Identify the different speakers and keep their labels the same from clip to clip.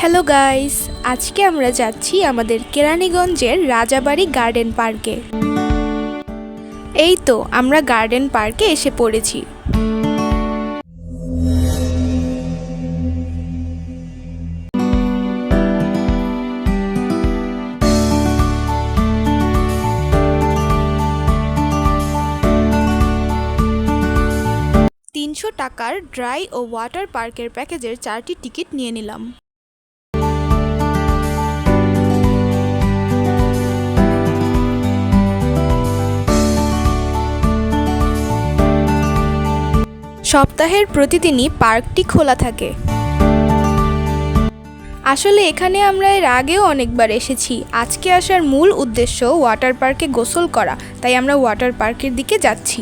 Speaker 1: Hello guys, আজকে আমরা যাচ্ছি আমাদের কেরানীগঞ্জের রাজাবাড়ি গার্ডেন পার্কে। এই তো আমরা গার্ডেন পার্কে এসে পড়েছি। টাকার ড্রাই ও ওয়াটার পার্কের প্যাকেজের 4টি টিকিট নিয়ে নিলাম। সপ্তাহের প্রতিদিনই পার্কটি খোলা থাকে। আসলে এখানে আমরা এর আগেও অনেকবার এসেছি। আজকে আসার মূল উদ্দেশ্য ওয়াটার পার্কে গোসল করা, তাই আমরা ওয়াটার পার্কের দিকে যাচ্ছি।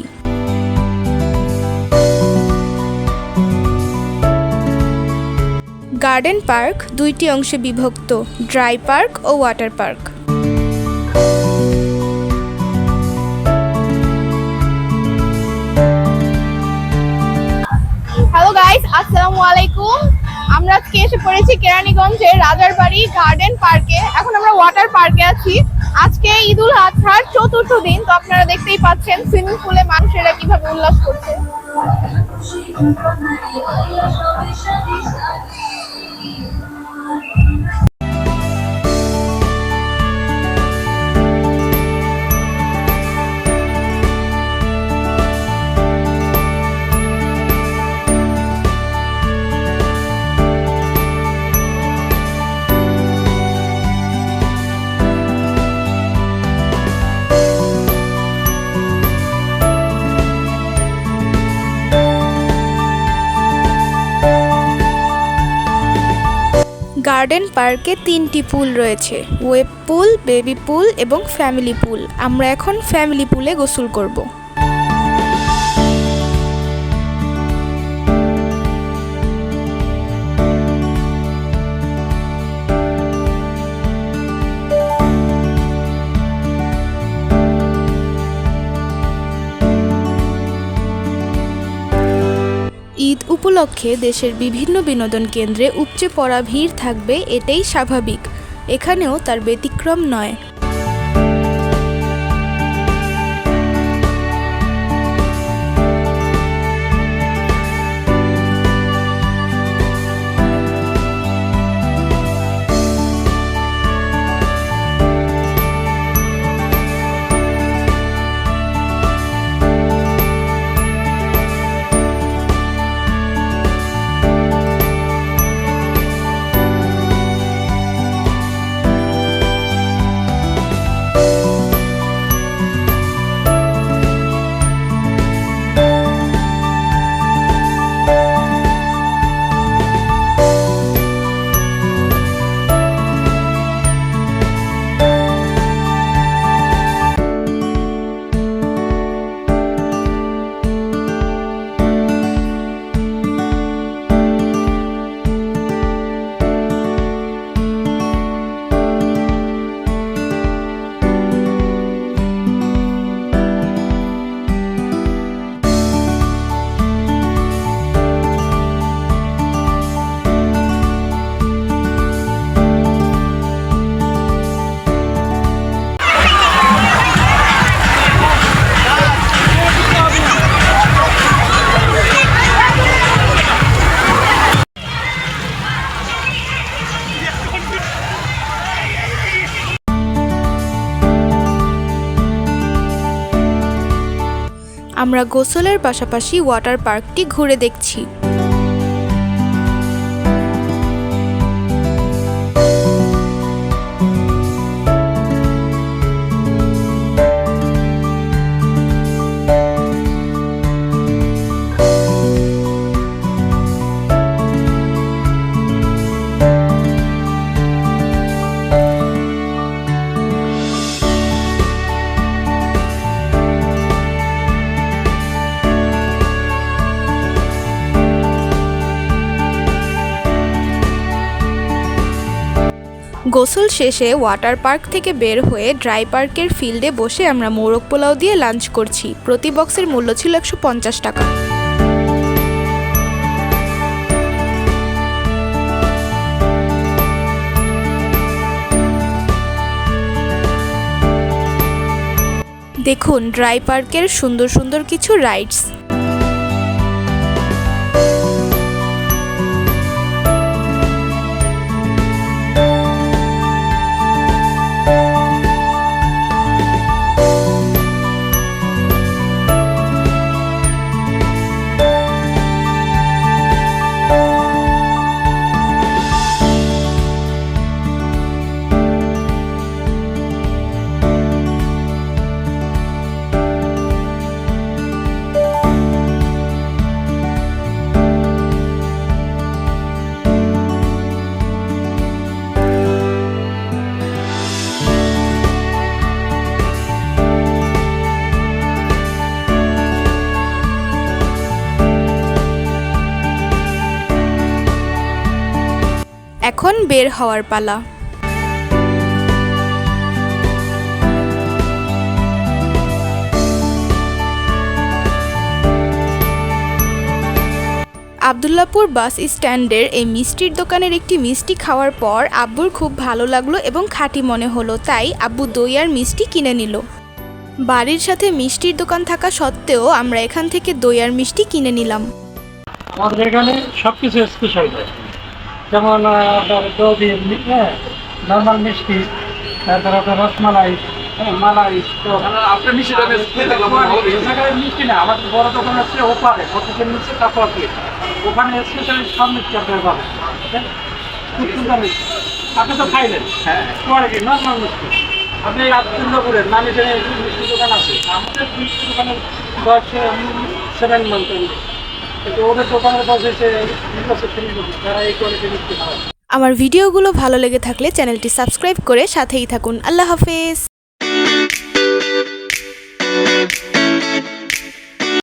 Speaker 1: গার্ডেন পার্ক দুইটি অংশে বিভক্ত, ড্রাই পার্ক ও ওয়াটার পার্ক।
Speaker 2: হ্যালো গাইস, আসসালামু আলাইকুম। আমরা আজকে এসে পড়েছি কেরানীগঞ্জের রাজারবাড়ি গার্ডেন পার্কে। এখন আমরা ওয়াটার পার্কে আছি। আজকে ঈদুল আজহার চতুর্থ দিন, তো আপনারা দেখতেই পাচ্ছেন সুইমিং পুলে মানুষেরা কিভাবে উল্লাস করছে।
Speaker 1: গার্ডেন পার্কে 3টি পুল রয়েছে, ওয়েব পুল, বেবি পুল এবং ফ্যামিলি পুল। আমরা এখন ফ্যামিলি পুলে গোসল করব। ঈদ উপলক্ষে দেশের বিভিন্ন বিনোদন কেন্দ্রে উপচে পড়া ভিড় থাকবে, এটাই স্বাভাবিক। এখানেও তার ব্যতিক্রম নয়। আমরা গোসলের পাশাপাশি ওয়াটার পার্কটি ঘুরে দেখছি। গোসল শেষে ওয়াটার পার্ক থেকে বের হয়ে ড্রাই পার্কের ফিল্ডে বসে আমরা মোরগ পোলাও দিয়ে লাঞ্চ করছি। প্রতি বক্সের মূল্য ছিল 150 টাকা। দেখুন ড্রাই পার্কের সুন্দর সুন্দর কিছু রাইডস। এখন বের হওয়ার পালা। আবদুল্লাপুর বাস স্ট্যান্ডের এই মিষ্টির দোকানের একটি মিষ্টি খাওয়ার পর আব্বুর খুব ভালো লাগলো এবং খাঁটি মনে হলো, তাই আব্বু দই আর মিষ্টি কিনে নিল। বাড়ির সাথে মিষ্টির দোকান থাকা সত্ত্বেও আমরা এখান থেকে দই আর মিষ্টি কিনে নিলাম।
Speaker 3: আমাদের এখানে সবকিছু স্পেশাল হয়, যেমন আপনার দই, নর্মাল মিষ্টি, তারপর আপনার রসমালাই, মালাই। তো আপনার মিষ্টি মিষ্টি না, আমাদের বড় দোকান হচ্ছে ওপারে হোটেলের নিচে কাপড় প্লেট, ওখানে স্পেশাল সব মিষ্টি আপনার পাবেন। খুব সুন্দর মিষ্টি, আপনি তো খাইলেন। হ্যাঁ, পরে কি নর্মাল মিষ্টি আপনি আবদুল্লাপুরের নামে যে মিষ্টি দোকান আছে, আমাদের মিষ্টি দোকানের 7 মান্থ, কিন্তু ওদের দোকানের পাশে এসে তারা এই কোয়ালিটি মিষ্টি খাওয়ায়।
Speaker 1: আমার ভিডিওগুলো ভালো লেগে থাকলে চ্যানেলটি সাবস্ক্রাইব করে সাথেই থাকুন। আল্লাহ হাফেজ।